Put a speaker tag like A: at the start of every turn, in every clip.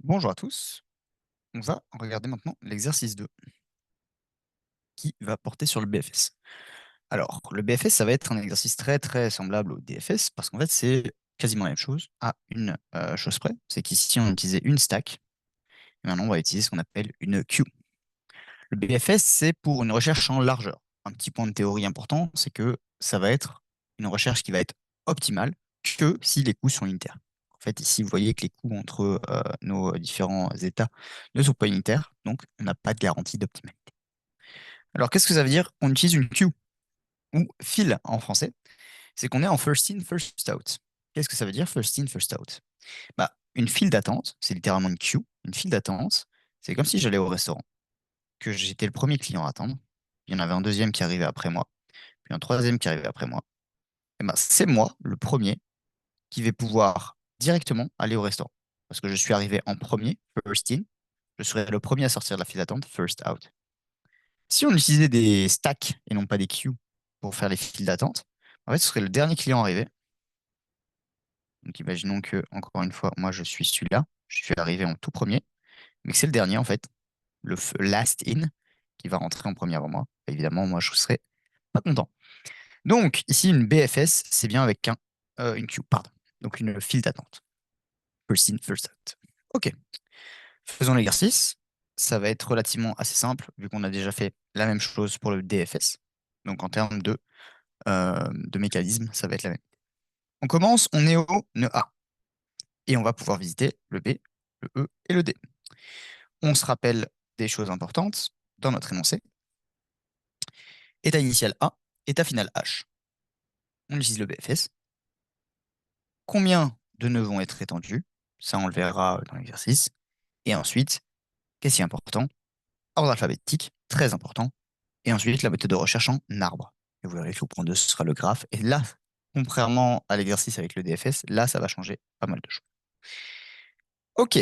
A: Bonjour à tous. On va regarder maintenant l'exercice 2 qui va porter sur le BFS. Alors, le BFS, ça va être un exercice très très semblable au DFS parce qu'en fait, c'est quasiment la même chose à une chose près. C'est qu'ici, on utilisait une stack et maintenant, on va utiliser ce qu'on appelle une queue. Le BFS, c'est pour une recherche en largeur. Un petit point de théorie important, c'est que ça va être une recherche qui va être optimale que si les coûts sont unitaires. En fait, ici, vous voyez que les coûts entre nos différents états ne sont pas unitaires, donc on n'a pas de garantie d'optimalité. Alors, qu'est-ce que ça veut dire? On utilise une queue ou file en français. C'est qu'on est en first in, first out. Qu'est-ce que ça veut dire, first in, first out? Bah, une file d'attente, c'est littéralement une queue. Une file d'attente, c'est comme si j'allais au restaurant, que j'étais le premier client à attendre. Il y en avait un deuxième qui arrivait après moi, puis un troisième qui arrivait après moi. Et ben, c'est moi, le premier, qui vais pouvoir directement aller au restaurant. Parce que je suis arrivé en premier, first in, je serai le premier à sortir de la file d'attente, first out. Si on utilisait des stacks et non pas des queues pour faire les files d'attente, en fait, ce serait le dernier client arrivé. Donc imaginons que, encore une fois, moi je suis celui-là, je suis arrivé en tout premier, mais que c'est le dernier en fait, le last in, qui va rentrer en premier avant moi. Évidemment, moi je serais pas content. Donc ici, une BFS, c'est bien avec une queue, pardon. Donc une file d'attente. First in, first out. Ok, faisons l'exercice. Ça va être relativement assez simple, vu qu'on a déjà fait la même chose pour le DFS. Donc en termes de mécanisme, ça va être la même. On commence, on est au nœud A. Et on va pouvoir visiter le B, le E et le D. On se rappelle des choses importantes dans notre énoncé. État initial A, état final H. On utilise le BFS. Combien de nœuds vont être étendus? Ça, on le verra dans l'exercice. Et ensuite, qu'est-ce qui est important? Ordre alphabétique, très important. Et ensuite, la méthode de recherche en arbre. Et vous verrez que le point 2, ce sera le graphe. Et là, contrairement à l'exercice avec le DFS, là, ça va changer pas mal de choses. Ok,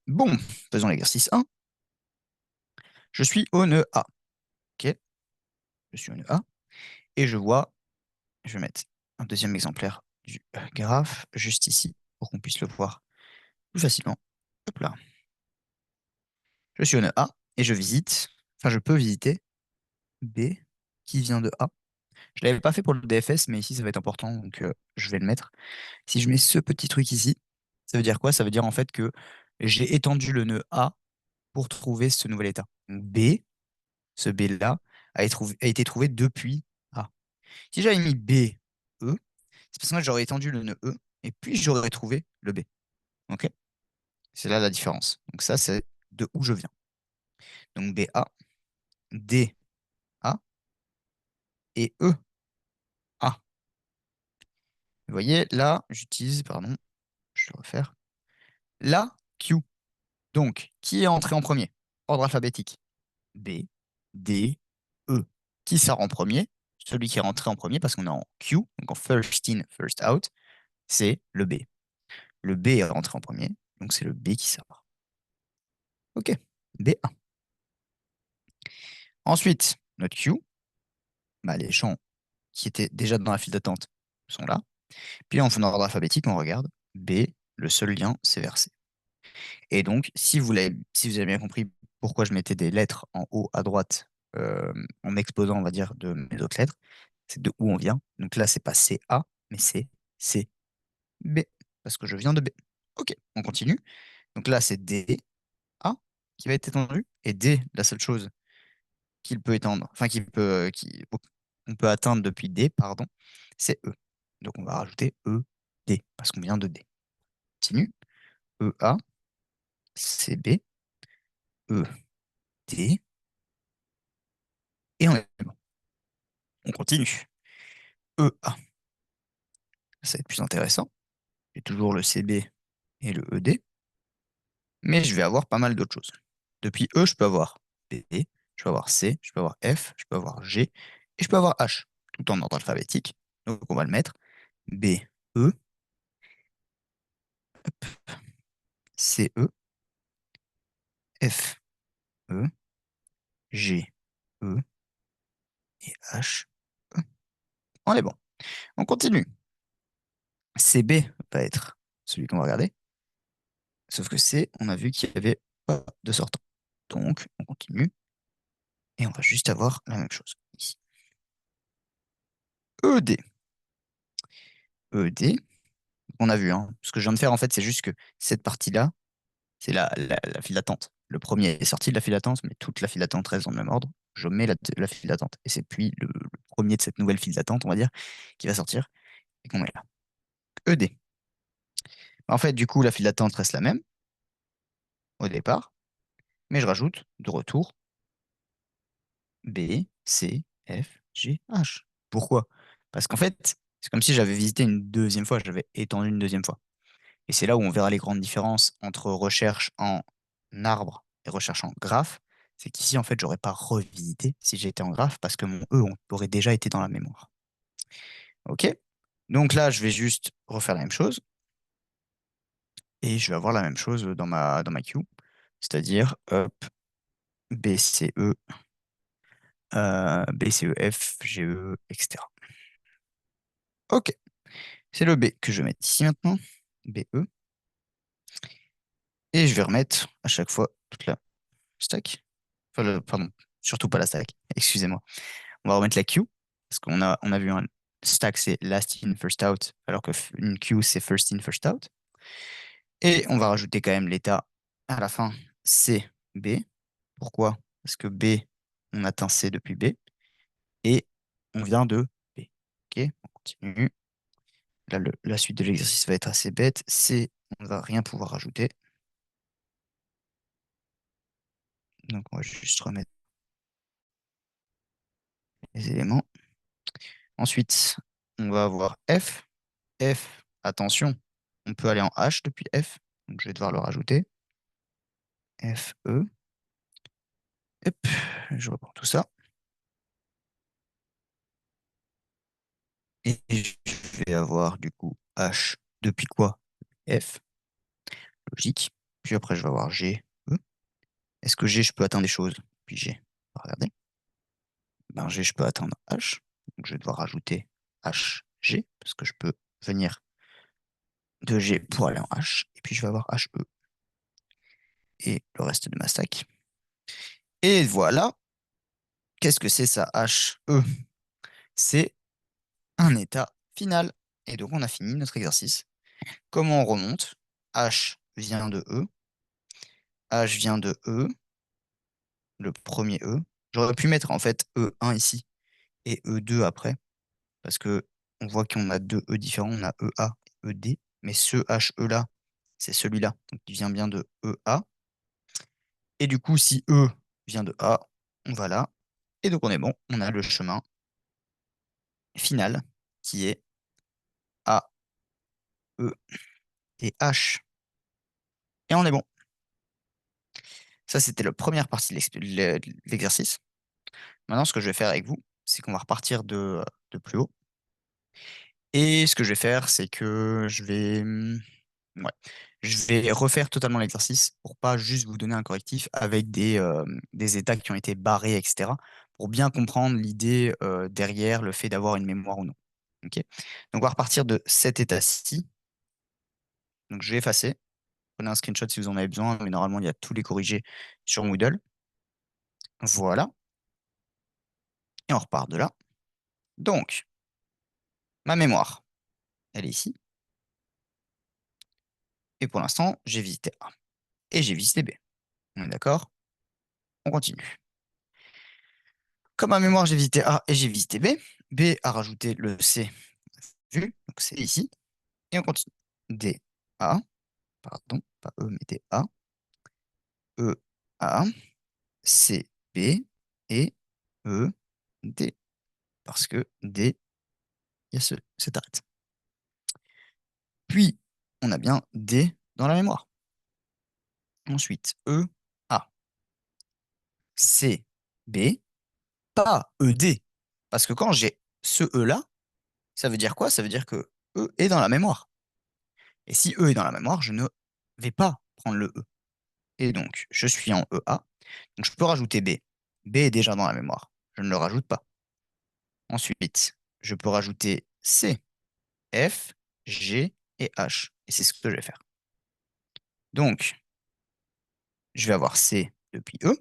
A: bon, faisons l'exercice 1. Je suis au nœud A. Ok, je suis au nœud A. Et je vois, je vais mettre un deuxième exemplaire du graphe juste ici pour qu'on puisse le voir plus facilement. Hop là. Je suis au nœud A et je visite, enfin je peux visiter B qui vient de A. Je ne l'avais pas fait pour le DFS, mais ici ça va être important, donc je vais le mettre. Si je mets ce petit truc ici, ça veut dire quoi? Ça veut dire en fait que j'ai étendu le nœud A pour trouver ce nouvel état. Donc, B, ce B-là, a été trouvé depuis A. Si j'avais mis B, E, c'est parce que moi j'aurais étendu le nœud E et puis j'aurais trouvé le B. Ok? C'est là la différence. Donc ça, c'est de où je viens. Donc BA, DA et EA. Vous voyez, là, j'utilise, pardon, je vais refaire, la Q. Donc, qui est entré en premier? Ordre alphabétique. B, D, E. Qui sort en premier? Celui qui est rentré en premier parce qu'on est en Q, donc en first in, first out, c'est le B. Le B est rentré en premier, donc c'est le B qui sort. Ok, B1. Ensuite, notre Q, bah, les champs qui étaient déjà dans la file d'attente sont là. Puis en faisant ordre alphabétique, on regarde B, le seul lien, c'est vers C. Et donc, si vous avez bien compris pourquoi je mettais des lettres en haut à droite en m'exposant, on va dire, de mes autres lettres, c'est de où on vient. Donc là, c'est pas CA, mais c'est CB, parce que je viens de B. Ok, on continue. Donc là, c'est DA qui va être étendu. Et D, la seule chose qu'il peut étendre, enfin on peut atteindre depuis D, pardon, c'est E. Donc on va rajouter ED, parce qu'on vient de D. Continue. EA, CB, ED, et on est bon. On continue. EA, ça va être plus intéressant. J'ai toujours le CB et le ED, mais je vais avoir pas mal d'autres choses. Depuis E, je peux avoir B, je peux avoir C, je peux avoir F, je peux avoir G, et je peux avoir H, tout en ordre alphabétique. Donc on va le mettre B, E, C, E, F, E, G, E et H, E. On est bon. On continue. CB va être celui qu'on va regarder. Sauf que C, on a vu qu'il n'y avait pas de sortant. Donc, on continue et on va juste avoir la même chose ici. ED. ED, on a vu, hein. Ce que je viens de faire, en fait, c'est juste que cette partie-là, c'est la file d'attente. Le premier est sorti de la file d'attente, mais toute la file d'attente reste dans le même ordre. Je mets la file d'attente. Et c'est puis le premier de cette nouvelle file d'attente, on va dire, qui va sortir et qu'on met là. ED. En fait, du coup, la file d'attente reste la même au départ, mais je rajoute de retour B, C, F, G, H. Pourquoi? Parce qu'en fait, c'est comme si j'avais visité une deuxième fois, j'avais étendu une deuxième fois. Et c'est là où on verra les grandes différences entre recherche en arbre et recherche en graphe. C'est qu'ici, en fait, j'aurais pas revisité si j'étais en graphe parce que mon E aurait déjà été dans la mémoire. OK? Donc là, je vais juste refaire la même chose et je vais avoir la même chose dans ma queue, c'est-à-dire hop, BCE, BCEF, GE, etc. OK, c'est le B que je vais mettre ici maintenant, BE, et je vais remettre à chaque fois toute la stack. Enfin, pardon, surtout pas la stack, excusez-moi. On va remettre la queue, parce qu'on a vu un stack, c'est last in, first out, alors que une queue, c'est first in, first out. Et on va rajouter quand même l'état à la fin, C, B. Pourquoi? Parce que B, on atteint C depuis B, et on vient de B. OK, on continue. Là, la suite de l'exercice va être assez bête. C, on ne va rien pouvoir rajouter. Donc, on va juste remettre les éléments. Ensuite, on va avoir F. F, attention, on peut aller en H depuis F. Donc, je vais devoir le rajouter. F, E. Hop, je reprends tout ça. Et je vais avoir du coup H depuis quoi? F, logique. Puis après, je vais avoir G, E. Est-ce que G, je peux atteindre des choses? Puis G, regardez. Ben, G, je peux atteindre H. Donc, je vais devoir rajouter H, G, parce que je peux venir de G pour aller en H. Et puis, je vais avoir H, E. Et le reste de ma stack. Et voilà. Qu'est-ce que c'est ça, H, E? C'est un état final. Et donc, on a fini notre exercice. Comment on remonte? H vient de E. H vient de E, le premier E. J'aurais pu mettre en fait E1 ici et E2 après, parce que on voit qu'on a deux E différents, on a EA et ED, mais ce HE là, c'est celui-là, donc il vient bien de EA. Et du coup, si E vient de A, on va là. Et donc on est bon, on a le chemin final qui est A, E et H. Et on est bon. Ça, c'était la première partie de l'exercice. Maintenant, ce que je vais faire avec vous, c'est qu'on va repartir de plus haut. Et ce que je vais faire, c'est que ouais, je vais refaire totalement l'exercice pour pas juste vous donner un correctif avec des états qui ont été barrés, etc. Pour bien comprendre l'idée derrière le fait d'avoir une mémoire ou non. Ok. Donc on va repartir de cet état-ci. Donc je vais effacer. Prenez un screenshot si vous en avez besoin, mais normalement il y a tous les corrigés sur Moodle. Voilà. Et on repart de là. Donc, ma mémoire, elle est ici. Et pour l'instant, j'ai visité A. Et j'ai visité B. On est d'accord? On continue. Comme à mémoire, j'ai visité A et j'ai visité B. B a rajouté le C vu, donc c'est ici. Et on continue. D, A, pardon, pas E, mais D, A. E, A, C, B et E, D. Parce que D, il y a cette arête. Puis, on a bien D dans la mémoire. Ensuite, E, A, C, B, pas E, D. Parce que quand j'ai ce E-là, ça veut dire quoi? Ça veut dire que E est dans la mémoire. Et si E est dans la mémoire, je ne vais pas prendre le E. Et donc, je suis en EA. Donc, je peux rajouter B. B est déjà dans la mémoire. Je ne le rajoute pas. Ensuite, je peux rajouter C, F, G et H. Et c'est ce que je vais faire. Donc, je vais avoir C depuis E.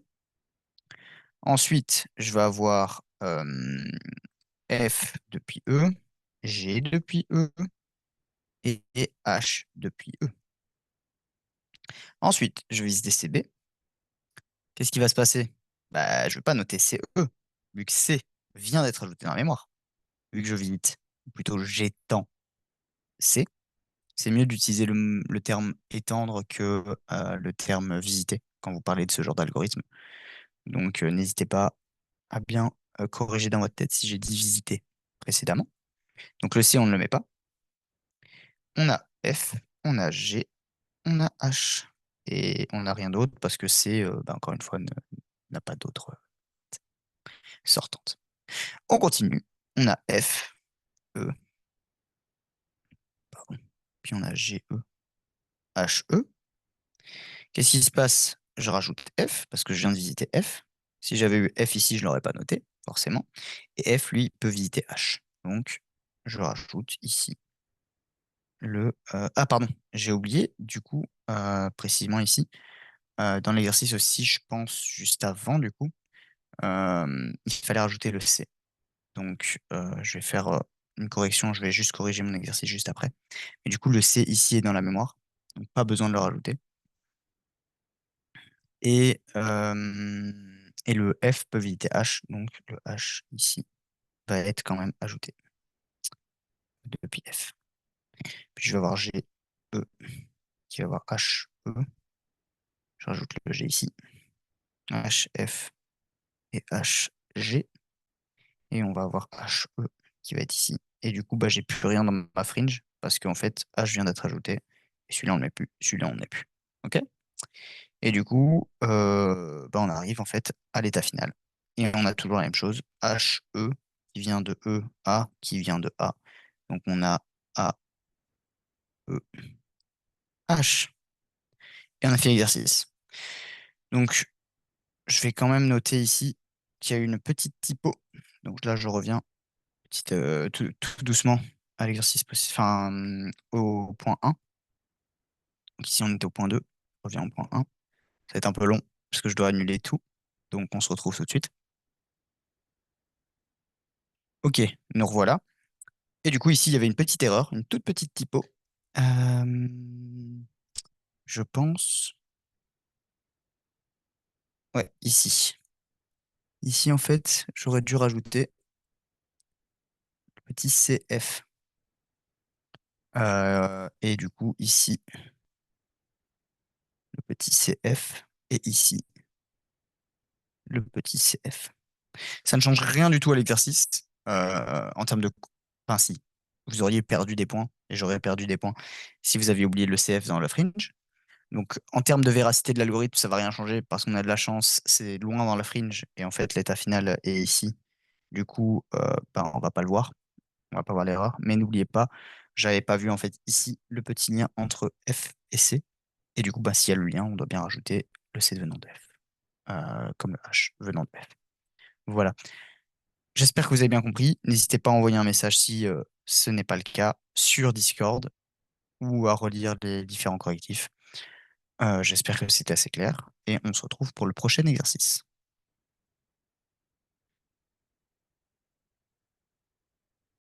A: Ensuite, je vais avoir F depuis E, G depuis E et H depuis E. Ensuite, je vais visiter CB. Qu'est-ce qui va se passer? Bah, je ne vais pas noter CE, vu que C vient d'être ajouté dans la mémoire. Vu que je visite, ou plutôt j'étends C, c'est mieux d'utiliser le terme étendre que le terme visiter quand vous parlez de ce genre d'algorithme. Donc, n'hésitez pas à bien corriger dans votre tête si j'ai dit visiter précédemment. Donc, le C, on ne le met pas. On a F, on a G, on a H. Et on n'a rien d'autre parce que C, bah, encore une fois, n'a pas d'autre sortante. On continue. On a F, E, pardon. Puis on a G, E, H, E. Qu'est-ce qui se passe? Je rajoute F parce que je viens de visiter F. Si j'avais eu F ici, je ne l'aurais pas noté, forcément. Et F, lui, peut visiter H. Donc, je rajoute ici Ah, pardon, j'ai oublié, du coup, précisément ici, dans l'exercice aussi, je pense, juste avant, du coup, il fallait rajouter le C. Donc, je vais faire une correction, je vais juste corriger mon exercice juste après. Et du coup, le C ici est dans la mémoire, donc pas besoin de le rajouter. Et le F peut visiter H, donc le H ici va être quand même ajouté depuis F. Puis je vais avoir G, E, qui va avoir H, E. Je rajoute le G ici. H, F et H, G. Et on va avoir H, E qui va être ici. Et du coup, bah, j'ai plus rien dans ma fringe parce qu'en fait, H vient d'être ajouté. Et celui-là, on ne le met plus. Celui-là, on ne le met plus. OK? Et du coup, bah, on arrive en fait à l'état final. Et on a toujours la même chose. H, E qui vient de E, A qui vient de A. Donc on a A, E, H. Et on a fait l'exercice. Donc je vais quand même noter ici qu'il y a une petite typo. Donc là, je reviens tout doucement à l'exercice, enfin, au point 1. Donc ici, on était au point 2. Je reviens au point 1. Ça va être un peu long parce que je dois annuler tout. Donc on se retrouve tout de suite. Ok, nous revoilà. Et du coup, ici, il y avait une petite erreur, une toute petite typo. Euh, je pense. Ouais, ici. Ici, en fait, j'aurais dû rajouter le petit CF. Et du coup, ici, le petit CF. Et ici, le petit CF. Ça ne change rien du tout à l'exercice en termes de. Enfin, si. Vous auriez perdu des points et j'aurais perdu des points si vous aviez oublié le CF dans le fringe. Donc, en termes de véracité de l'algorithme, ça va rien changer parce qu'on a de la chance, c'est loin dans la fringe et en fait, l'état final est ici. Du coup, ben, on va pas le voir, on va pas voir l'erreur. Mais n'oubliez pas, j'avais pas vu en fait ici le petit lien entre F et C. Et du coup, bah, s'il y a le lien, on doit bien rajouter le C venant de F, comme le H venant de F. Voilà. J'espère que vous avez bien compris. N'hésitez pas à envoyer un message si ce n'est pas le cas sur Discord ou à relire les différents correctifs. J'espère que c'était assez clair et on se retrouve pour le prochain exercice.